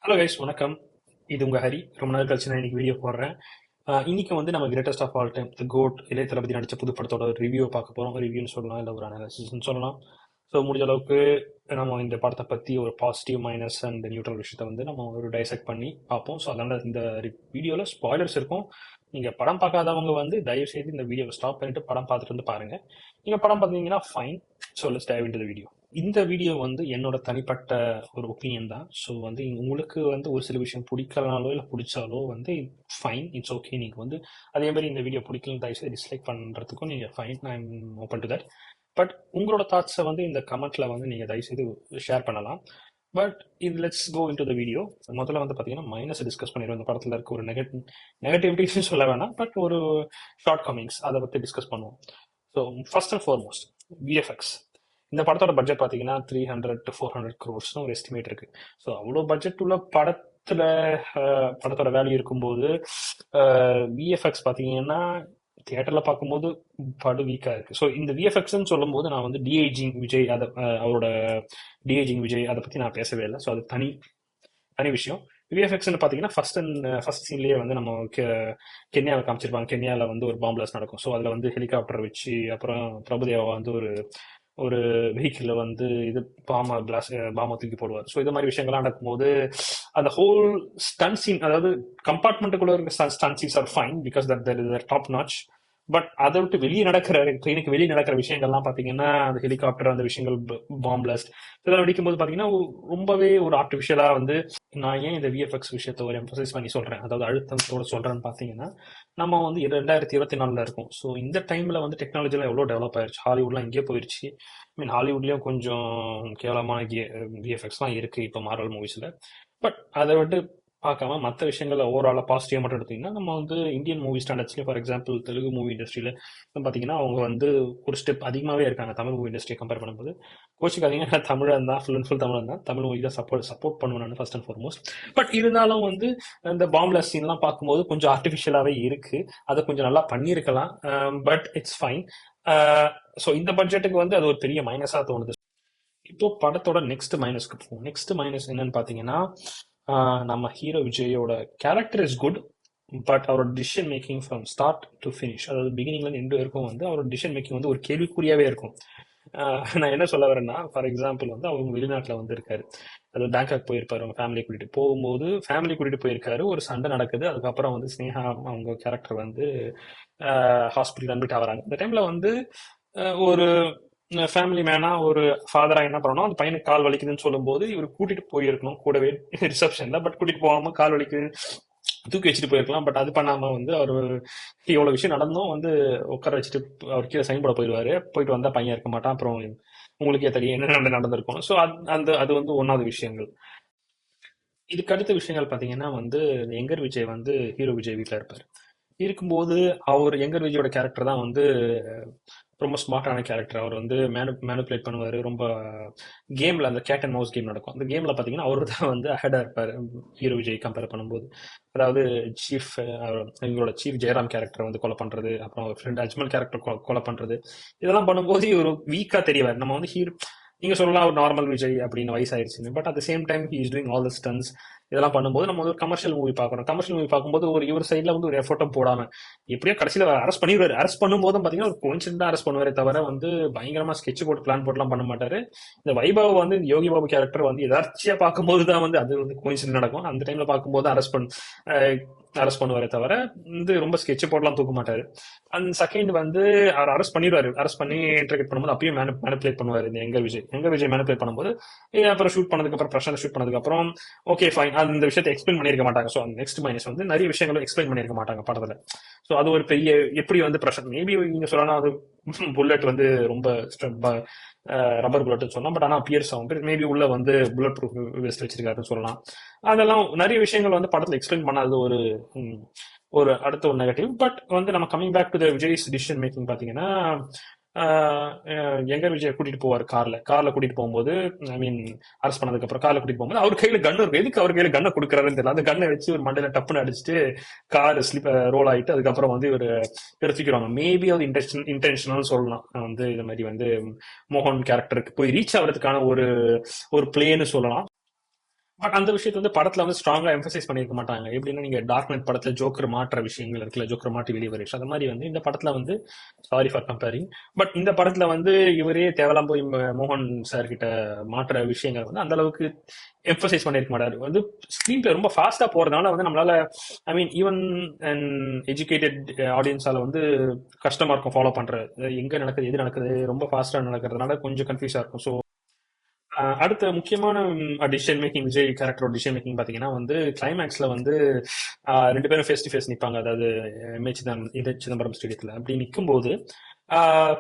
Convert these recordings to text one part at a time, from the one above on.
Hello guys, வணக்கம். இது உங்க ஹரி. ரொம்ப நாள் கழிச்சு நான் இன்னைக்கு வீடியோ போடுறேன். இன்னைக்கு வந்து நம்ம greatest of all time the GOAT இளைய தளபதி நடிச்ச புது படத்தோட ரிவ்யூ பார்க்க போறோம். ரிவ்யூன்னு சொல்லலாம், இல்லை ஒரு அனாலிசிஸ்ன்னு சொல்லலாம். ஸோ முடிஞ்ச அளவுக்கு நம்ம இந்த படத்தை பற்றி ஒரு பாசிட்டிவ் மைனஸ் அண்ட் நியூட்ரல் விஷயத்தை வந்து நம்ம ஒரு டைசெக்ட் பண்ணி பார்ப்போம். ஸோ அதனால இந்த வீடியோவில் ஸ்பாய்லர்ஸ் இருக்கும். நீங்கள் படம் பார்க்காதவங்க வந்து தயவு செய்து இந்த வீடியோவை ஸ்டாப் பண்ணிட்டு படம் பார்த்துட்டு வந்து பாருங்க. நீங்கள் படம் பார்த்தீங்கன்னா fine. So let's dive into the video. இந்த வீடியோ வந்து என்னோட தனிப்பட்ட ஒரு ஒப்பீனியன் தான். ஸோ வந்து உங்களுக்கு வந்து ஒரு சில விஷயம் பிடிக்கலனாலோ இல்லை பிடிச்சாலோ வந்து ஃபைன், இட்ஸ் ஓகே. நீங்கள் வந்து அதே மாதிரி இந்த வீடியோ பிடிக்கலன்னு தயவுசெய்து டிஸ்லைக் பண்ணுறதுக்கும் நீங்கள் fine, I am open to that. But உங்களோட தாட்ஸை வந்து இந்த கமெண்ட்ல வந்து நீங்கள் தயவுசெய்து ஷேர் பண்ணலாம். பட் இது let's go into the video. முதல்ல வந்து பார்த்தீங்கன்னா மைனஸ் டிஸ்கஸ் பண்ணிடுவோம். இந்த படத்தில் இருக்க ஒரு நெகட்டிவிட்டிஸ் சொல்ல வேணாம், பட் ஒரு ஷார்ட் கமிங்ஸ் அதை பற்றி டிஸ்கஸ் பண்ணுவோம். So first and foremost, VFX. இந்த படத்தோட பட்ஜெட் பார்த்தீங்கன்னா 300 to 400 crores ஒரு எஸ்டிமேட் இருக்கு. ஸோ அவ்வளோ பட்ஜெட் உள்ள படத்தோட வேல்யூ இருக்கும்போது விஎஃப்எக்ஸ் பார்த்தீங்கன்னா தியேட்டர்ல பார்க்கும்போது படு வீக்கா இருக்கு. ஸோ இந்த விஎஃப்எக்ஸ்ன்னு சொல்லும்போது நான் வந்து டிஐஜிங் விஜய் அதை அவரோட டிஐஜிங் விஜய் அதை பத்தி நான் பேசவே இல்லை. ஸோ அது தனி தனி விஷயம். விஎஃப்எக்ஸ்னு பார்த்தீங்கன்னா ஃபர்ஸ்ட் சீன்லேயே வந்து நம்ம கென்யாவை காமிச்சிருப்பாங்க. கென்யாவில் வந்து ஒரு பாம் பிளாஸ்ட் நடக்கும். ஸோ அதில் வந்து ஹெலிகாப்டர் வச்சு அப்புறம் பிரபுதேவா வந்து ஒரு ஒரு வெஹிக்கிள் வந்து இது பாமா தூக்கி போடுவார். ஸோ இது மாதிரி விஷயங்கள்லாம் நடக்கும்போது அந்த ஹோல் ஸ்டன் சீன், அதாவது கம்பார்ட்மெண்ட்டுக்குள்ள இருக்க stunt scenes are fine because that is top notch. But அதை விட்டு வெளியே நடக்கிற ட்ரெயினுக்கு வெளியே நடக்கிற விஷயங்கள்லாம் பார்த்தீங்கன்னா அந்த ஹெலிகாப்டர் அந்த விஷயங்கள் பாம் பிளாஸ்ட் இதெல்லாம் வெடிக்கும்போது பார்த்தீங்கன்னா ரொம்பவே ஒரு ஆர்டிஃபிஷியலா வந்து. நான் ஏன் இந்த விஎஃப்எக்ஸ் விஷயத்தை ஒரு எம்பசைஸ் பண்ணி சொல்றேன், அதாவது அழுத்தத்தோட சொல்றேன்னு பார்த்தீங்கன்னா நம்ம வந்து 2024 இருக்கும். ஸோ இந்த டைம்ல வந்து டெக்னாலஜிலாம் எவ்வளோ டெவலப் ஆயிருச்சு. ஹாலிவுட்லாம் எங்கேயோ போயிருச்சு. ஐ மீன் ஹாலிவுட்லயும் கொஞ்சம் கேவலமான விஎஃப்எக்ஸ்லாம் இருக்கு இப்போ மார்வல் மூவிஸ்ல. பட் அதை விட்டு பார்க்காம மற்ற விஷயங்களை ஓவரால பாசிட்டிவா மட்டும் எடுத்தீங்கன்னா நம்ம வந்து இந்தியன் மூவி ஸ்டாண்டர்ட்ஸ்லேயும் ஃபார் எக்ஸாம்பிள் தெலுங்கு மூவி இண்டஸ்ட்ரியில பார்த்தீங்கன்னா அவங்க வந்து ஒரு ஸ்டெப் அதிகமாகவே இருக்காங்க தமிழ் மூவி இண்டஸ்ட்ரியை கம்பேர் பண்ணும்போது. கோச்சிக்காதீங்க, தமிழன் தான், ஃபுல் அண்ட் ஃபுல் தமிழன் தான். தமிழ் மூவி தான் சப்போர்ட் பண்ணுவேன் நான் ஃபர்ஸ்ட் அண்ட் ஃபார்மோஸ்ட். பட் இருந்தாலும் வந்து இந்த பாம்ப்லாஸ்ட் சீன்லாம் பார்க்கும்போது கொஞ்சம் ஆர்டிஃபிஷியலாகவே இருக்கு. அதை கொஞ்சம் நல்லா பண்ணியிருக்கலாம். But it's fine. ஸோ இந்த பட்ஜெட்டுக்கு வந்து அது ஒரு பெரிய மைனஸாக தோணுது. இப்போ படத்தோட நெக்ஸ்ட் மைனஸ்க்கு போவோம். நெக்ஸ்ட் மைனஸ் என்னன்னு பார்த்தீங்கன்னா நம்ம ஹீரோ விஜயோட கேரக்டர் இஸ் குட். பட் அவரோட decision making from start to finish, அதாவது பிகினிங்ல இருந்து எண்டு வரைக்கும் வந்து அவரோட டிசிஷன் மேக்கிங் வந்து ஒரு கேள்விக்குறியாவே இருக்கும். நான் என்ன சொல்ல வரேன்னா, ஃபார் எக்ஸாம்பிள் வந்து அவங்க வெளிநாட்டில் வந்து இருக்காரு, அதாவது பேங்காக் போயிருப்பாரு. அவங்க ஃபேமிலி கூட்டிட்டு போயிருக்காரு. ஒரு சண்டை நடக்குது. அதுக்கப்புறம் வந்து ஸ்னேகா அவங்க கேரக்டர் வந்து ஹாஸ்பிட்டல் அட்மிட் ஆகுறாங்க. இந்த டைம்ல வந்து ஒரு ஃபேமிலி மேனா ஒரு ஃபாதரா என்ன பண்ணணும், அந்த பையனுக்கு கால் வலிக்குதுன்னு சொல்லும்போது இவர் கூட்டிட்டு போயிருக்கணும் கூடவே ரிசப்ஷன்ல. பட் கூட்டிட்டு போகாம கால் வலிக்குது தூக்கி வச்சுட்டு போயிருக்கலாம். பட் அது பண்ணாம வந்து அவர் இவ்வளவு விஷயம் நடந்தும் வந்து உட்கார வச்சுட்டு அவர் கீழே சைன் போட போயிடுவாரு. போயிட்டு வந்தா பையன் இருக்க மாட்டான். அப்புறம் உங்களுக்கே தெரியும் என்ன நடந்திருக்கும். ஸோ அது வந்து ஒன்னாவது விஷயங்கள். இதுக்கு அடுத்த விஷயங்கள் பாத்தீங்கன்னா வந்து எங்கர் விஜய் வந்து ஹீரோ விஜய் வீட்டில் இருப்பார். இருக்கும்போது அவர் எங்கர் விஜயோட கேரக்டர் தான் வந்து ரொம்ப ஸ்மார்ட்டான கேரக்டர். அவர் வந்து மேனுப்புலேட் பண்ணுவார். ரொம்ப கேம்ல அந்த கேட் அண்ட் மவுஸ் கேம் நடக்கும். அந்த கேம்ல பாத்தீங்கன்னா அவரு தான் வந்து அஹெடா இருப்பார் ஹீரோ விஜய் கம்பேர் பண்ணும்போது. அதாவது எங்களோட சீஃப் ஜெயராம் கேரக்டர் வந்து கொலை பண்றது, அப்புறம் அவர் ஃப்ரெண்ட் அஜ்மல் கேரக்டர் கொலை பண்றது, இதெல்லாம் பண்ணும்போது இவர் வீக்கா தெரியவார். நம்ம வந்து ஹீரோ நீங்க சொல்லலாம் ஒரு நார்மல் விஜய் அப்படின்னு வயசாயிருச்சு. But at same time he is doing all the stunts. இதெல்லாம் பண்ணும்போது நம்ம வந்து ஒரு கமர்ஷியல் மூவி பார்க்கணும். கமர்ஷியல் மூவி பார்க்கும்போது ஒரு இவர் சைட்ல வந்து ஒரு எஃபர்ட்டும் போடாம எப்படியோ கடைசியில அரெஸ்ட் பண்ணிடுவாரு. அரெஸ்ட் பண்ணும்போதும் பாத்தீங்கன்னா ஒரு கோயின்சிடென்டா அரெஸ்ட் பண்ணுவாரே தவிர வந்து பயங்கரமா ஸ்கெட்ச் போட்டு பிளான் போட்டுலாம் பண்ண மாட்டாரு. இந்த வைபவ் வந்து யோகி பாபு கேரக்டர் வந்து எதார்ச்சியா பார்க்கும்போது தான் வந்து அது வந்து கோயின்சிடென்ட் நடக்கும். அந்த டைம்ல பார்க்கும்போது அரெஸ்ட் பண்ணுவாரே தவிர வந்து ரொம்ப ஸ்கெட்ச் போட்டெல்லாம் தூக்க மாட்டாரு. அந்த செகண்ட் வந்து அவர் அரெஸ்ட் பண்ணிடுவாரு. அரெஸ்ட் பண்ணி இன்டர்கேட் பண்ணும்போது அப்பயும் மேனிபுலேட் பண்ணுவாரு. இந்த எங்க விஜய் மேனிபுலேட் பண்ணும்போது அப்புறம் ஷூட் பண்ணதுக்கு அப்புறம் பிரசாந்த் ஷூட் பண்ணதுக்கு அப்புறம் ஓகே ஃபைன், அது இந்த விஷயத்தை எக்ஸ்பிளைன் பண்ணிருக்க மாட்டாங்க. ஸோ நெக்ஸ்ட் மைனஸ் வந்து நிறைய விஷயங்களும் எக்ஸ்பிளைன் பண்ணிருக்க மாட்டாங்க படத்துல. ஸோ அது ஒரு பெரிய எப்படி வந்து பிரசாந்த் மேபி நீங்க சொல்லலாம் அது புல்லட் வந்து ரொம்ப ரப்பர் புல்லட் சொல்லலாம். பட் ஆனா பியர்ஸ் ஆகும் மேபி உள்ள வந்து புல்லட் ப்ரூஃப் வெஸ்ட் வச்சிருக்காருன்னு சொல்லலாம். அதெல்லாம் நிறைய விஷயங்கள் வந்து படத்துல எக்ஸ்பிளைன் பண்ணாதது ஒரு ஒரு அடுத்த ஒரு நெகட்டிவ். பட் வந்து நம்ம coming back to the Vijay's decision making பாத்தீங்கன்னா எங்க விஜய் கூட்டிட்டு போவார் கார்ல கூட்டிட்டு போகும்போது, ஐ மீன் அரெஸ்ட் பண்ணதுக்கு அப்புறம் கார்ல கூட்டிட்டு போகும்போது அவர் கையில கன் இருக்கும். எதுக்கு அவர் கையில கண்ணை கொடுக்குறாருன்னு தெரியல. அந்த கண்ணை வச்சு ஒரு மண்டையில டப்புன்னு அடிச்சுட்டு கார் ஸ்லிப் ரோல் ஆயிட்டு அதுக்கப்புறம் வந்து இவர் எடுத்துக்கிறாங்க. மேபி அது இன்டென்ஷனல் சொல்லலாம். வந்து இது மாதிரி வந்து மோகன் கேரக்டருக்கு போய் ரீச் ஆகிறதுக்கான ஒரு ஒரு பிளேன்னு சொல்லலாம். பட் அந்த விஷயத்தை வந்து படத்துல வந்து ஸ்ட்ராங்கா எம்பசைஸ் பண்ணியிருக்க மாட்டாங்க. எப்படின்னா நீங்க டார்க் நைட் படத்துல ஜோக்கர் மாற்ற விஷயங்கள் இருக்குல்ல, ஜோக்கர் மாட்டி வெளியே வர விஷயம், அந்த மாதிரி வந்து இந்த படத்துல வந்து, சாரி ஃபார் கம்பேரிங், பட் இந்த படத்துல வந்து இவரே தேவலாம் போய் மோகன் சார் கிட்ட மாற்ற விஷயங்கள் வந்து அந்த அளவுக்கு எம்பசைஸ் பண்ணிருக்க மாட்டாரு. வந்து ஸ்கிரீன் பிளே ரொம்ப ஃபாஸ்டா போறதுனால வந்து நம்மளால, ஐ மீன் ஈவன் அண்ட் எஜுகேட்டட் ஆடியன்ஸால வந்து கஷ்டமா இருக்கும் ஃபாலோ பண்றது. எங்க நடக்குது எது நடக்குது ரொம்ப ஃபாஸ்டா நடக்கிறதுனால கொஞ்சம் கன்ஃபியூஸா இருக்கும். ஸோ அடுத்த முக்கியமான டிசிஷன் மேக்கிங், விஜய் கேரக்டரோட டிசிஷன் மேக்கிங் பாத்தீங்கன்னா வந்து கிளைமேக்ஸ்ல வந்து ரெண்டு பேரும் ஃபேஸ் டு ஃபேஸ் நிப்பாங்க. அதாவது சிதம்பரம் ஸ்டேடியத்துல அப்படி நிக்கும்போது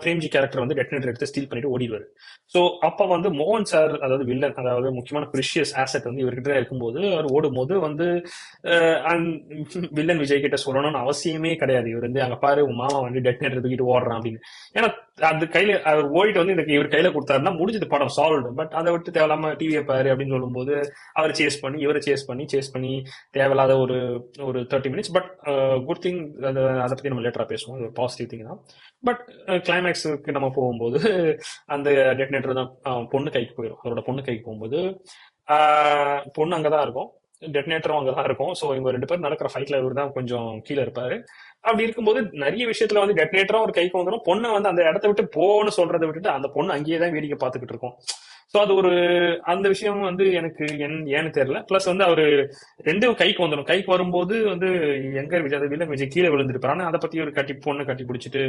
பிரேம்ஜி கேரக்டர் வந்து டெட்டனேட்டர் எடுத்து ஸ்டீல் பண்ணிட்டு ஓடிடுவாரு. ஸோ அப்ப வந்து மோகன் சார், அதாவது வில்லன், அதாவது முக்கியமான ப்ரிஷியஸ் ஆசெட் வந்து இவர்கிட்ட இருக்கும்போது அவர் ஓடும்போது வந்து வில்லன் விஜய் கிட்ட சொல்லணும்னு அவசியமே கிடையாது. இவர் வந்து அங்க பாரு உன் மாமா வந்து டெட்டனேட்டர் தூக்கிட்டு ஓடுறான் அப்படின்னு. ஏன்னா அது கையில அவர் ஓடிட்டு வந்து இந்த இவர் கையில கொடுத்தாருன்னா முடிஞ்சது, படம் சால்வ்டு. பட் அதை விட்டு தேவையில்லாம டிவியை பாரு அப்படின்னு சொல்லும்போது அவரை சேஸ் பண்ணி இவரை சேஸ் பண்ணி தேவையில்லாத ஒரு ஒரு 30 மினிட்ஸ். பட் குட் திங், அதை பத்தி நம்ம லேட்டரா பேசுவோம், அது ஒரு பாசிட்டிவ் திங் தான். பட் கிளைமேக்ஸுக்கு நம்ம போகும்போது அந்த டெட்டனேட்டர் தான் பொண்ணு கைக்கு போயிடும். அவரோட பொண்ணு கைக்கு போகும்போது பொண்ணு அங்கதான் இருக்கும், டெட்டனேட்டரும் அங்கதான் இருக்கும். ஸோ இவங்க ரெண்டு பேரும் நடக்கிற ஃபைட்ல இவர் தான் கொஞ்சம் கீழே இருப்பாரு. அப்படி இருக்கும்போது நிறைய விஷயத்துல வந்து டெட்டனேட்டரும் ஒரு கைக்கு வந்துடும், பொண்ணை வந்து அந்த இடத்த விட்டு போன்னு சொல்றதை விட்டுட்டு அந்த பொண்ணு அங்கேயே தான் வேடிக்கை பார்த்துக்கிட்டு இருக்கும். ஸோ அது ஒரு, அந்த விஷயம் வந்து எனக்கு ஏன்னு தெரியல. பிளஸ் வந்து அவரு ரெண்டும் கைக்கு வந்துடும். கைக்கு வரும்போது வந்து எங்க விஜய், அது வில்லன் விஜய் கீழே விழுந்திருப்பாரு. ஆனா அதை பத்தி ஒரு பொண்ணை கட்டி பிடிச்சிட்டு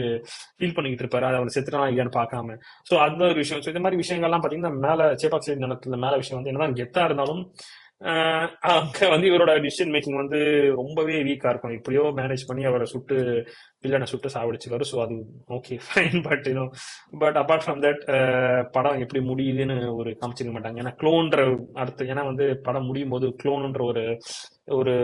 ஃபீல் பண்ணிக்கிட்டு இருப்பாரு, அதை அவர் செத்துறான் இல்லையான்னு பார்க்காம. ஸோ அந்த ஒரு விஷயம். ஸோ இந்த மாதிரி விஷயங்கள்லாம் பாத்தீங்கன்னா மேல சேப்பாக் சைடு நடத்துல மேல விஷயம் வந்து என்னதான் கெத்தா இருந்தாலும் அங்க வந்து இவரோட டிசிஷன் மேக்கிங் வந்து ரொம்பவே வீக்கா இருக்கும். எப்படியோ மேனேஜ் பண்ணி அவரை சுட்டு, வில்லனை சுட்டு சாவடிச்சுக்காரு. ஸோ அது okay fine. But apart from that படம் எப்படி முடியுதுன்னு ஒரு காமிச்சிருக்க மாட்டாங்க. ஏன்னா க்ளோன்ற அடுத்து, ஏன்னா வந்து படம் முடியும் போது க்ளோன்ற ஒரு ஒரு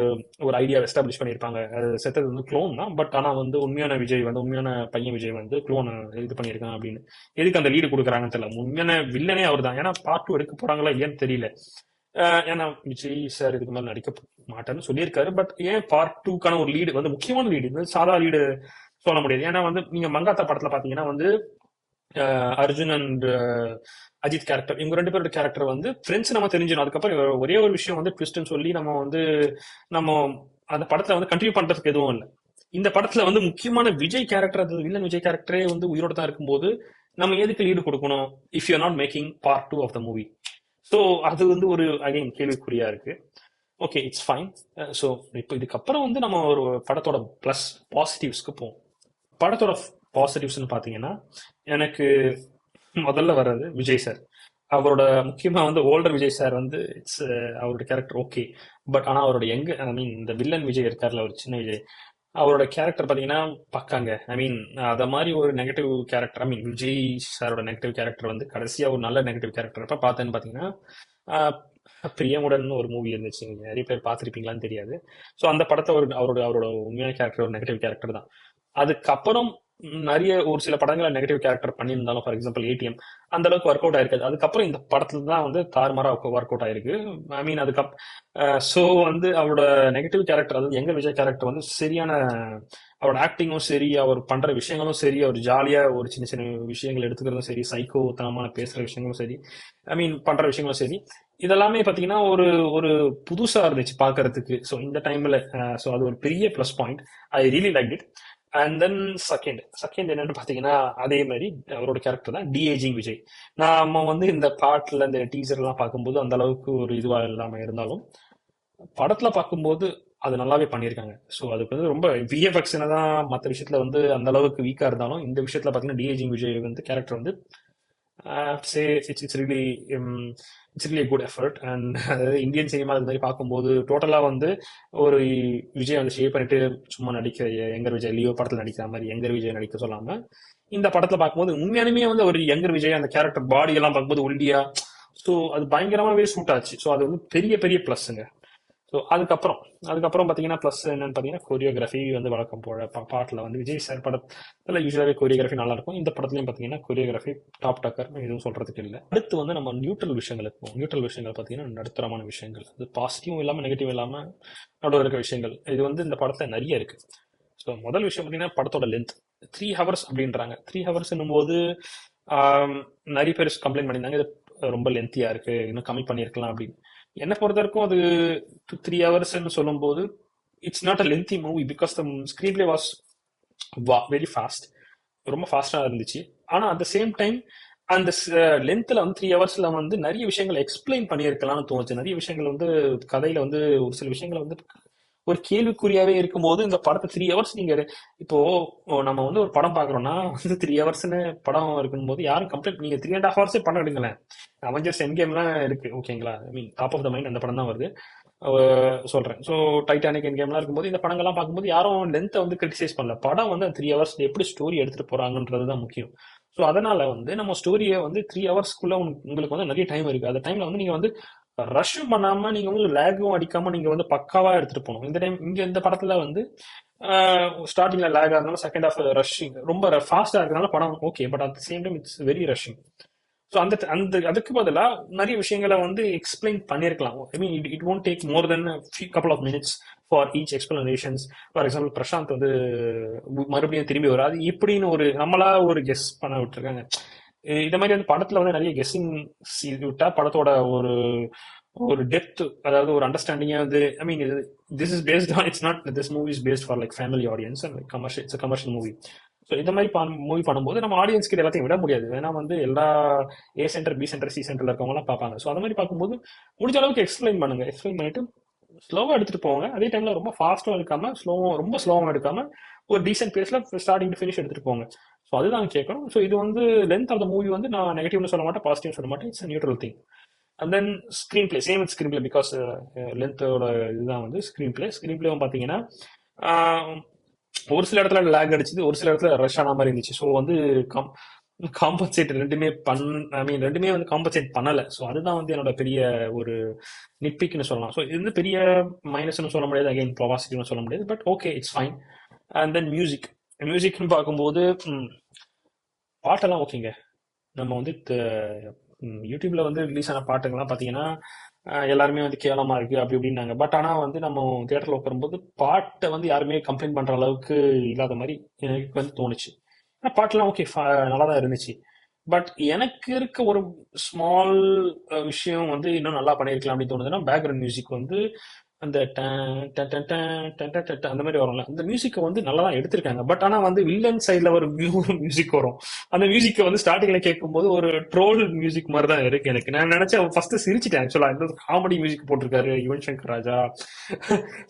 ஒரு ஐடியா எஸ்டாப்ளிஷ் பண்ணியிருப்பாங்க. அது செத்தது வந்து க்ளோன் தான், பட் ஆனா வந்து உண்மையான விஜய் வந்து, உண்மையான பையன் விஜய் வந்து க்ளோனை இது பண்ணியிருக்கான் அப்படின்னு. எதுக்கு அந்த லீடு கொடுக்குறாங்கன்னு தெரியல. உண்மையான வில்லனே அவர் தான். ஏன்னா பார்ட் 2 எடுக்க போறாங்களா இல்லையான்னு தெரியல. ஏன்னா விஜய் சார் இதுக்கு மேல நடிக்க மாட்டேன்னு சொல்லியிருக்காரு. பட் ஏன் பார்ட் 2க்கான ஒரு லீடு வந்து, முக்கியமான லீடு, இது சாதா லீடு சொல்ல முடியாது. ஏன்னா வந்து நீங்க மங்காத்தா படத்துல பாத்தீங்கன்னா வந்து அர்ஜுன் அண்ட் அஜித் கேரக்டர், இவங்க ரெண்டு பேரோட கேரக்டர் வந்து ஃப்ரெண்ட்ஸ் நம்ம தெரிஞ்சிடும். அதுக்கப்புறம் ஒரே ஒரு விஷயம் வந்து ட்விஸ்ட்னு சொல்லி நம்ம வந்து நம்ம அந்த படத்துல வந்து கண்டினியூ பண்றதுக்கு எதுவும் இல்லை. இந்த படத்துல வந்து முக்கியமான விஜய் கேரக்டர், அது வில்லன் விஜய் கேரக்டரே வந்து உயிரோட தான் இருக்கும்போது நம்ம எதுக்கு லீடு கொடுக்கணும் if you not making part 2 of the movie. So அது வந்து ஒரு அகைன் கேள்விக்குறியா இருக்கு. Okay, it's fine. ஸோ இப்போ இதுக்கப்புறம் வந்து நம்ம ஒரு படத்தோட பிளஸ் பாசிட்டிவ்ஸ்க்கு போவோம். படத்தோட பாசிட்டிவ்ஸ்னு பார்த்தீங்கன்னா எனக்கு முதல்ல வர்றது விஜய் சார். அவரோட முக்கியமா வந்து ஓல்டர் விஜய் சார் வந்து இட்ஸ் அவரோட கேரக்டர் ஓகே. பட் ஆனால் அவரோட ஐ மீன் இந்த வில்லன் விஜய் இருக்கார்ல, ஒரு சின்ன விஜய், அவரோட கேரக்டர் பார்த்தீங்கன்னா பக்காங்க. ஐ மீன் அத மாதிரி ஒரு நெகட்டிவ் கேரக்டர், ஐ மீன் விஜய் சாரோட நெகட்டிவ் கேரக்டர் வந்து கடைசியா ஒரு நல்ல நெகட்டிவ் கேரக்டர் எப்ப பார்த்தேன்னு பார்த்தீங்கன்னா ஆஹ், பிரியமுடன் ஒரு மூவி இருந்துச்சு, நீங்க நிறைய பேர் பார்த்திருப்பீங்களான்னு தெரியாது. ஸோ அந்த படத்தை ஒரு அவரோட அவரோட உண்மையான கேரக்டர் ஒரு நெகட்டிவ் கேரக்டர் தான். அதுக்கப்புறம் நிறைய ஒரு சில படங்களை நெகட்டிவ் கேரக்டர் பண்ணியிருந்தாலும், ஃபார் எக்ஸாம்பிள் ஏடிஎம், அந்த அளவுக்கு ஒர்க் அவுட் ஆயிருக்காது. அதுக்கப்புறம் இந்த படத்துல தான் வந்து தாறுமாறா ஒர்க் அவுட் ஆயிருக்கு. ஐ மீன் ஸோ வந்து அவரோட நெகட்டிவ் கேரக்டர், அதாவது எங்க விஜய் கேரக்டர் வந்து சரியான, அவரோட ஆக்டிங்கும் சரி, அவர் பண்ற விஷயங்களும் சரி, அவர் ஜாலியா ஒரு சின்ன சின்ன விஷயங்கள் எடுத்துக்கிறதும் சரி, சைக்கோத்தனமான பேசுற விஷயங்களும் சரி, ஐ மீன் பண்ற விஷயங்களும் சரி, இதெல்லாமே பாத்தீங்கன்னா ஒரு ஒரு புதுசா இருந்துச்சு பாக்குறதுக்கு. ஸோ இந்த டைம்ல ஸோ அது ஒரு பெரிய plus point. I really like it. And then second என்னன்னு பாத்தீங்கன்னா அதே மாதிரி அவரோட கேரக்டர் தான் டிஏஜிங் விஜய். நாம வந்து இந்த பாட்டுல இந்த டீசர் எல்லாம் பார்க்கும்போது அந்த அளவுக்கு ஒரு இதுவா இல்லாம இருந்தாலும் படத்துல பார்க்கும்போது அது நல்லாவே பண்ணியிருக்காங்க. ஸோ அதுக்கு வந்து ரொம்ப விஎஃப்எக்ஸ் என்னதான் மற்ற விஷயத்துல வந்து அந்த அளவுக்கு வீக்கா இருந்தாலும், இந்த விஷயத்துல பாத்தீங்கன்னா டிஏஜிங் விஜய் வந்து கேரக்டர் வந்து say it's really it's really good effort. And அதாவது இந்தியன் சினிமா அது மாதிரி பார்க்கும்போது டோட்டலா வந்து ஒரு விஜய் வந்து ஷேப் பண்ணிட்டு சும்மா நடிக்கிற யங்கர் விஜய், லியோ படத்துல நடிக்கிற மாதிரி யங்கர் விஜய் நடிக்க சொல்லாம இந்த படத்துல பார்க்கும்போது உண்மையானுமே வந்து ஒரு யங்கர் விஜய், அந்த கேரக்டர் பாடி எல்லாம் பார்க்கும்போது ஒல்லியா, ஸோ அது பயங்கரமாவே சூட் ஆச்சு. ஸோ அது வந்து பெரிய பெரிய பிளஸ்ங்க. ஸோ அதுக்கப்புறம் பார்த்தீங்கன்னா ப்ளஸ் என்னன்னு பார்த்தீங்கன்னா கொரியோகிராஃபி வந்து வழக்கம் போல பாட்டில் வந்து விஜய் சார் படத்தில் யூஸ்வலாகவே கொரியோகிராஃபி நல்லா இருக்கும். இந்த படத்துலையும் பார்த்தீங்கன்னா கொரியோகிராஃபி டாப் டக்கர், எதுவும் சொல்றதுக்கு இல்லை. அடுத்து வந்து நம்ம நியூட்ரல் விஷயங்களுக்கு போவோம். நியூட்ரல் விஷயங்கள் பார்த்தீங்கன்னா நடுத்தரமான விஷயங்கள், அது பாசிட்டிவும் இல்லாமல் நெகட்டிவ் இல்லாமல் நடுவில் இருக்க விஷயங்கள், இது வந்து இந்த படத்தில் நிறைய இருக்கு. ஸோ முதல் விஷயம் பார்த்தீங்கன்னா படத்தோட லென்த் 3 ஹவர்ஸ் அப்படின்றாங்க. 3 ஹவர்ஸ் போது நிறைய பேர் கம்ப்ளைண்ட் பண்ணியிருந்தாங்க இது ரொம்ப லென்த்தியா இருக்கு, இன்னும் கம்மி பண்ணியிருக்கலாம் அப்படின்னு. என்ன பொறுத்த வரைக்கும் அது 3 hours சொல்லும்போது it's not a lengthy movie because the screen play was very fast, ரொம்ப ஃபாஸ்டா இருந்துச்சு. ஆனா அட் த சேம் டைம் அந்த லென்த்ல வந்து 3 hours வந்து நிறைய விஷயங்களை எக்ஸ்பிளைன் பண்ணியிருக்கலாம்னு தோணுச்சு. நிறைய விஷயங்கள் வந்து கதையில வந்து ஒரு சில விஷயங்களை வந்து ஒரு கேள்விக்குறியாவே இருக்கும்போது இந்த படத்தை 3 hours நீங்க இப்போ நம்ம வந்து ஒரு படம் பாக்குறோம்னா வந்து 3 hours படம் இருக்கும்போது யாரும் கம்ப்ளைண்ட், நீங்க 3.5 hours படம் எடுங்களேன். அவெஞ்சர்ஸ் என் கேம்லாம் இருக்கு ஓகேங்களா, I mean top of the mind அந்த படம் தான் வருது சொல்றேன். ஸோ டைட்டானிக் என் கேம்லாம் இருக்கும்போது இந்த படங்கள்லாம் பார்க்கும்போது யாரும் லென்த்தை வந்து கிரிட்டிசைஸ் பண்ணல. படம் வந்து 3 hours எப்படி ஸ்டோரி எடுத்துட்டு போறாங்கன்றது தான் முக்கியம். ஸோ அதனால வந்து நம்ம ஸ்டோரியை வந்து 3 hours உங்களுக்கு வந்து நிறைய டைம் இருக்கு. அந்த டைம்ல வந்து நீங்க வந்து ரஷ்ஷும் பண்ணாம நீங்க வந்து லேகும் அடிக்காம நீங்க வந்து பக்காவா எடுத்துட்டு போகணும். இந்த டைம் இங்க இந்த படத்துல வந்து ஸ்டார்டிங்ல லேகா இருந்தாலும் செகண்ட் ஹாஃப் ரஷ்ஷிங் ரொம்ப ஃபாஸ்டா இருக்கிறதுனால படம் okay, but at same time it's very rushing. So அந்த அந்த அதுக்கு பதிலா நிறைய விஷயங்களை வந்து எக்ஸ்பிளைன் பண்ணியிருக்கலாம். I mean it won't take more than couple of minutes for each explanations. For example Prashanth வந்து மறுபடியும் திரும்பி வராது இப்படின்னு ஒரு நம்மளா ஒரு கெஸ் பண்ண விட்டுருக்காங்க. இந்த மாதிரி வந்து படத்துல வந்து நிறைய கெஸ்ஸிங் விட்டா படத்தோட ஒரு ஒரு டெப்த், அதாவது ஒரு அண்டர்ஸ்டாண்டிங்கே வந்து I mean this is based on it's not this movie is based for like family audience and commercial, it's commercial movie. So இந்த மாதிரி மூவி பண்ணும்போது நம்ம ஆடியன்ஸ்க்கு இது எல்லாத்தையும் விட முடியாது. ஏன்னா வந்து எல்லா A centre B centre C சென்டர்ல இருக்கவங்கலாம் பார்ப்பாங்க. ஸோ அந்த மாதிரி பார்க்கும்போது முடிஞ்ச அளவுக்கு எக்ஸ்பிளைன் பண்ணுங்க. எக்ஸ்பிளைன் பண்ணிட்டு ஸ்லோவா எடுத்துட்டு போங்க. அதே டைம்ல ரொம்ப ஃபாஸ்டும் எடுக்காம ரொம்ப ஸ்லோவும் எடுக்காம ஒரு டீசென்ட் பேஸ்ல ஸ்டார்டிங் டு ஃபினிஷ் எடுத்துட்டு போங்க. ஸோ அதுதான் கேட்கணும். ஸோ இது வந்து லென்த் ஆஃப் த மூவி வந்து நான் நெகட்டிவ்னு சொல்ல மாட்டேன், பாசிட்டிவ் சொல்ல மாட்டேன். It's neutral thing. And then screenplay, same with screenplay because லென்த்தோட இதுதான் வந்து ஸ்க்ரீன் பிளே. ஸ்க்ரீன் பிளேவும் பார்த்தீங்கன்னா ஒரு சில இடத்துல லேக் அடிச்சுது, ஒரு சில இடத்துல ரஷ் ஆன மாதிரி இருந்துச்சு. ஸோ வந்து காம்பன்சேட் ரெண்டுமே ஐ மீன் ரெண்டுமே வந்து காம்பன்சேட் பண்ணல. ஸோ அதுதான் வந்து என்னோட பெரிய ஒரு நிட்பிக்னு சொல்லலாம். ஸோ இது வந்து பெரிய மைனஸ்னு சொல்ல முடியாது, அகைன் பாசிட்டிவ்னு சொல்ல முடியாது, but okay it's fine. And then மியூசிக்னு பார்க்கும்போது பாட்டெல்லாம் ஓகேங்க. நம்ம வந்து யூடியூப்ல வந்து ரிலீஸ் ஆன பாட்டுங்கள்லாம் பார்த்தீங்கன்னா எல்லாருமே வந்து கேவலமா இருக்கு அப்படி இப்படின்னாங்க. பட் ஆனா வந்து நம்ம தியேட்டர்ல உட்காரும்போது பாட்டை வந்து யாருமே கம்ப்ளைண்ட் பண்ற அளவுக்கு இல்லாத மாதிரி எனக்கு வந்து தோணுச்சு. ஆனா பாட்டுலாம் ஓகே நல்லா தான் இருந்துச்சு. பட் எனக்கு இருக்க ஒரு ஸ்மால் விஷயம் வந்து இன்னும் நல்லா பண்ணியிருக்கலாம் அப்படின்னு தோணுதுன்னா பேக்ரவுண்ட் மியூசிக் வந்து அந்த அந்த மாதிரி வரும்ல, அந்த மியூசிக்கை வந்து நல்லா தான் எடுத்திருக்காங்க. பட் ஆனா வந்து வில்லன் சைட்ல ஒரு மியூசிக் வரும். அந்த மியூசிக்கை வந்து ஸ்டார்டிங்ல கேட்கும்போது ஒரு ட்ரோல் மியூசிக் மாதிரி தான் இருக்கு. எனக்கு நான் நினைச்சேன் ஃபர்ஸ்ட் சிரிச்சிட்டேன் ஆக்சுவலா, இந்த காமெடி மியூசிக் போட்டிருக்காரு யுவன் சங்கர் ராஜா.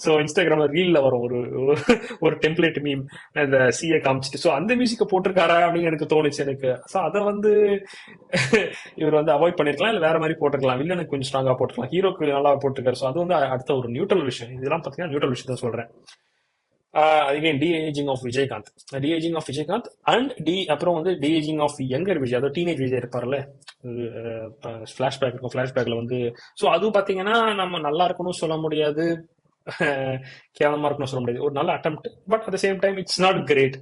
ஸோ இன்ஸ்டாகிராம்ல ரீல்ல வரும் ஒரு ஒரு டெம்ப்ளேட் மீம் இந்த சிஏ காமிச்சிட்டு, ஸோ அந்த மியூசிக்கை போட்டிருக்காரா அப்படின்னு எனக்கு தோணுச்சு எனக்கு. ஸோ அதை வந்து இவர் வந்து அவாய்ட் பண்ணிருக்கலாம், இல்ல வேற மாதிரி போட்டிருக்கலாம். வில்லனுக்கு கொஞ்சம் ஸ்ட்ராங்கா போட்டிருக்கலாம், ஹீரோக்கு நல்லா போட்டிருக்காரு. ஸோ அது வந்து அடுத்த ஒரு நியூட்ரல் விஷயம். இதெல்லாம் பாத்தீங்கன்னா நியூட்ரல் விஷயத்த சொல்றேன். Again de-aging of Vijayakanth, de-aging of Vijayakanth and அப்புறம் வந்து டி-ஏஜிங் ஆஃப் யங்கர் விஜய், அதாவது டீனேஜ் விஜய் இருப்பார்ல, ஃபிளாஷ்பேக் இருக்கும், ஃபிளாஷ்பேக்ல வந்து ஸோ அது பாத்தீங்கன்னா நம்ம நல்லா இருக்கணும்னு சொல்ல முடியாது, கேவலமா இருக்கணும்னு சொல்ல முடியாது, ஒரு நல்ல attempt. But at same time it's not great.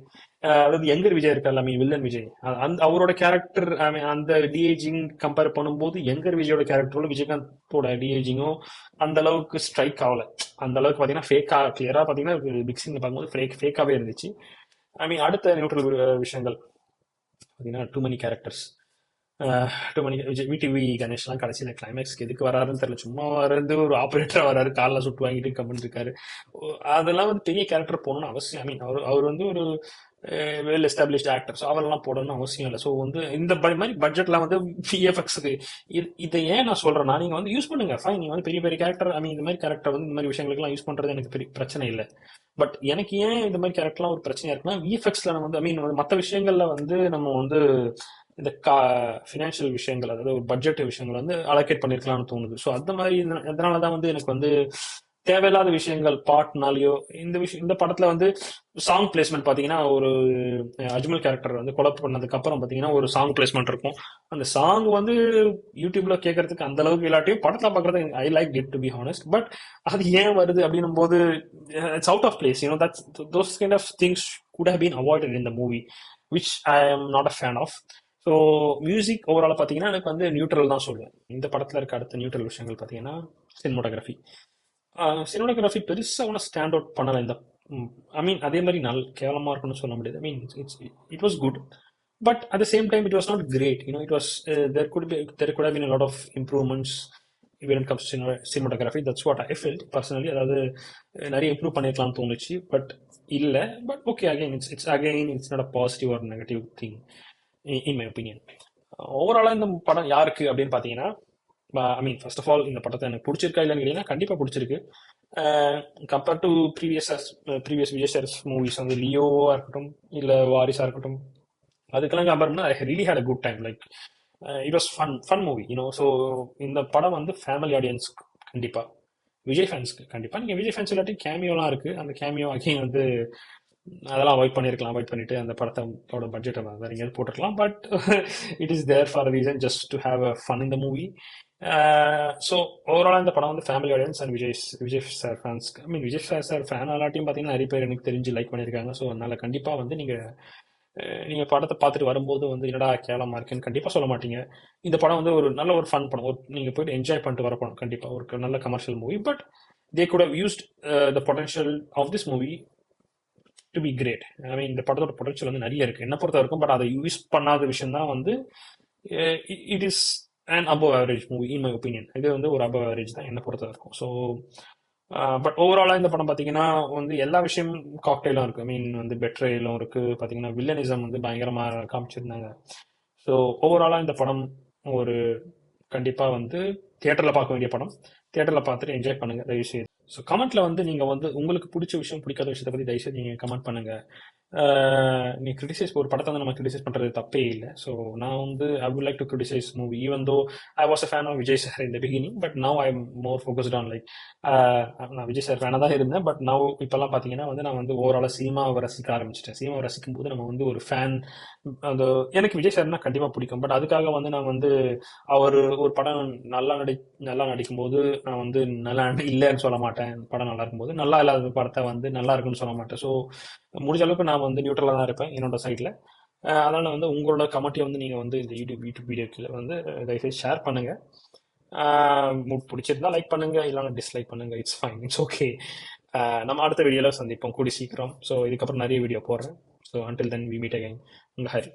அதாவது யங்கர் விஜய் இருக்கார்ல, ஐ மீன் வில்லன் விஜய், அந்த அவரோட கேரக்டர் ஐ மீன் அந்த டிஏஜிங் கம்பேர் பண்ணும்போது யங்கர் விஜயோட கேரக்டரோட விஜயகாந்தோட டிஏஜிங்கும் அந்த அளவுக்கு ஸ்ட்ரைக் ஆகல. அந்த அளவுக்கு பாத்தீங்கன்னா ஃபேக்கா, கிளியரா பாத்தீங்கன்னா பிக் ஸ்கிரீன்ல பார்க்கும்போது ஃபேக்காவே இருந்துச்சு. ஐ மீன் அடுத்த நியூட்ரல் விஷயங்கள் பாத்தீங்கன்னா டூ மெனி கேரக்டர்ஸ், டூ மணி விடிவி கணேஷ்லாம் கடைசியில் கிளைமேக்ஸ்க்கு எதுக்கு வராருன்னு தெரியல, சும்மா வர்றது ஒரு ஆப்ரேட்டரா வராரு, காலில் சுட்டு வாங்கிட்டு கம்மன் இருக்காரு. அதெல்லாம் வந்து பெரிய கேரக்டர் போடணும்னு அவசியம், ஐ மீன் அவர் வந்து ஒரு வெல் எஸ்டாப்ளிஷ்ட் ஆக்டர், ஸோ அவரெல்லாம் போடணும்னு அவசியம் இல்லை. ஸோ வந்து இந்த மாதிரி பட்ஜெட்லாம் வந்து விஎஃப்எக்ஸுக்கு இதை ஏன் நான் சொல்றேன்னா, நீங்க வந்து யூஸ் பண்ணுங்க ஃபைன், நீங்க வந்து பெரிய பெரிய கேரக்டர் ஐ மீன் இந்த மாதிரி கேரக்டர் வந்து இந்த மாதிரி விஷயங்களுக்குலாம் யூஸ் பண்றது எனக்கு பெரிய பிரச்சனை இல்லை. பட் எனக்கு ஏன் இந்த மாதிரி கேரக்டர்லாம் ஒரு பிரச்சனையா இருக்குன்னா, விஎஃப்எக்ஸ்ல நம்ம வந்து ஐ மீன் மற்ற விஷயங்கள்ல வந்து நம்ம வந்து இந்த ஃபினான்ஷியல் விஷயங்கள், அதாவது ஒரு பட்ஜெட் விஷயங்கள் வந்து அலோகேட் பண்ணிருக்கலாம்னு தோணுது. ஸோ அந்த மாதிரி அதனாலதான் வந்து எனக்கு வந்து தேவையில்லாத விஷயங்கள் பாட்னாலேயோ இந்த படத்துல வந்து சாங் பிளேஸ்மெண்ட் பாத்தீங்கன்னா, ஒரு அஜ்மல் கேரக்டர் வந்து கொலை பண்ணதுக்கு அப்புறம் பாத்தீங்கன்னா ஒரு சாங் பிளேஸ்மெண்ட் இருக்கும். அந்த சாங் வந்து யூடியூப்ல கேட்கறதுக்கு அந்த அளவுக்கு இல்லாட்டியும் படத்துல பாக்குறது I like it to be honest. But அது ஏன் வருது அப்படின்னும் போது it's out of place, that's those kind of things could have been avoided in the movie, which I am not a fan of. So music overall பார்த்தீங்கன்னா எனக்கு வந்து neutral தான் சொல்லுவேன். இந்த படத்தில் இருக்க அடுத்த நியூட்ரல் விஷயங்கள் பார்த்தீங்கன்னா சினிமோட்டோகிராஃபி. சினிமோட்டோகிராஃபி பெருசாக ஒன்றும் ஸ்டாண்ட் அவுட் பண்ணலை இந்த ஐ மீன் அதே மாதிரி கேவலமாக இருக்குன்னு சொல்ல முடியாது. I mean it was good, but at the same time it was not great. It was there could have been a lot of improvements when it comes to cinematography. That's what I felt personally. அதாவது நிறைய improve பண்ணிருக்கலாம்னு தோணுச்சு, but இல்ல. But okay, again it's not a positive or negative thing in my opinion. ஓவராலா இந்த படம் யாருக்கு அப்படின்னு பாத்தீங்கன்னா, I mean first of all இந்த படத்தை எனக்கு பிடிச்சிருக்கா இல்லைன்னு கேட்டீங்கன்னா கண்டிப்பா பிடிச்சிருக்கு. Compared to previous Vijay sir movies வந்து லியோவா இருக்கட்டும் இல்ல வாரிசா இருக்கட்டும், அதுக்கெல்லாம் கம்பேர் பண்ணா I really had a good time. Like it was fun movie, you know. So இந்த படம் வந்து ஃபேமிலி ஆடியன்ஸ் கண்டிப்பா, விஜய் ஃபேன்ஸ்க்கு கண்டிப்பா. நீங்க விஜய் ஃபேன்ஸ் இல்லாட்டி கேமியோலாம் இருக்கு, அந்த கேமியோ அகைன் வந்து அதெல்லாம் அவாய்ட் பண்ணிருக்கலாம். அவாய்ட் பண்ணிட்டு அந்த படத்தோட பட்ஜெட்டை வேற எங்கேயாவது போட்டுருக்கலாம். But it is there for reason just to have a fun in the movie. So ஓவராலாக இந்த படம் வந்து family audience and Vijay sir fans, I mean Vijay sir fan ஆலாட்டியும் பார்த்தீங்கன்னா நிறைய பேர் எனக்கு தெரிஞ்சு லைக் பண்ணியிருக்காங்க. ஸோ அதனால கண்டிப்பாக வந்து நீங்க படத்தை பார்த்துட்டு வரும்போது வந்து என்னடா கேவலமா இருக்குன்னு கண்டிப்பா சொல்ல மாட்டீங்க. இந்த படம் வந்து ஒரு நல்ல ஒரு ஃபன் படம், நீங்க போயிட்டு என்ஜாய் பண்ணிட்டு வர படம், கண்டிப்பா ஒரு நல்ல commercial movie. But they could have used the potential of this movie to be great. I mean இந்த படத்தோட பொட்டன்ஷியல் வந்து நிறைய இருக்கு என்ன பொறுத்த வரைக்கும். பட் அதை யூஸ் பண்ணாத விஷயம் தான் வந்து it is and above average movie in my opinion. இது வந்து ஒரு அபவ் ஆவரேஜ் தான் என்ன பொறுத்த வரைக்கும். ஸோ பட் ஓவராலா இந்த படம் பாத்தீங்கன்னா வந்து எல்லா விஷயம் காக்டெயிலும் இருக்கு. ஐ மீன் வந்து பெட்ரேலும் இருக்கு, பாத்தீங்கன்னா வில்லனிசம் வந்து பயங்கரமா காமிச்சிருந்தாங்க. ஸோ ஓவராலா இந்த படம் ஒரு கண்டிப்பா வந்து தியேட்டர்ல பார்க்க வேண்டிய படம். தியேட்டர்ல பார்த்துட்டு என்ஜாய் பண்ணுங்க தயவு செய்து. ஸோ கமெண்ட்ல வந்து நீங்க வந்து உங்களுக்கு பிடிச்ச விஷயம் பிடிக்காத விஷயத்தை பத்தி தயவு செய்து நீங்க கமெண்ட் பண்ணுங்க. நீ கிரிட்டிசைஸ் ஒரு படத்தை வந்து நம்ம கிரிட்டிசைஸ் பண்றது தப்பே இல்லை. ஸோ நான் வந்து I would like to criticise movie even though I was a fan of Vijay sir in the beginning. But now I am more focused on like நான் விஜய் சார் ஃபேனாக தான் இருந்தேன். பட் நவ் இப்பெல்லாம் பார்த்தீங்கன்னா வந்து நான் வந்து ஓவராலாக சினிமாவை ரசிக்க ஆரம்பிச்சிட்டேன். சினிமாவை ரசிக்கும் போது நம்ம வந்து ஒரு ஃபேன், அந்த எனக்கு விஜய் சார்னா கண்டிப்பாக பிடிக்கும். பட் அதுக்காக வந்து நான் வந்து அவர் ஒரு படம் நல்லா நடிக்கும் போது நான் வந்து நல்லா இல்லைன்னு சொல்ல மாட்டேன். படம் நல்லா இருக்கும்போது நல்லா இல்லாத படத்தை வந்து நல்லா இருக்குன்னு சொல்ல மாட்டேன். ஸோ முடிஞ்ச அளவுக்கு நான் வந்து நியூட்ரலாக தான் இருப்பேன் என்னோட சைடில். அதனால வந்து உங்களோட கமெண்ட்டை வந்து நீங்கள் வந்து இந்த யூடியூப் வீடியோக்கில் வந்து தயவுசெய்து ஷேர் பண்ணுங்க. பிடிச்சிருந்தா லைக் பண்ணுங்க, இல்லைன்னா டிஸ்லைக் பண்ணுங்க. It's fine, it's okay. நம்ம அடுத்த வீடியோவில் சந்திப்போம் கூடி சீக்கிரம். ஸோ இதுக்கப்புறம் நிறைய வீடியோ போடுறேன். So until then we meet again. உங்கள் ஹரி.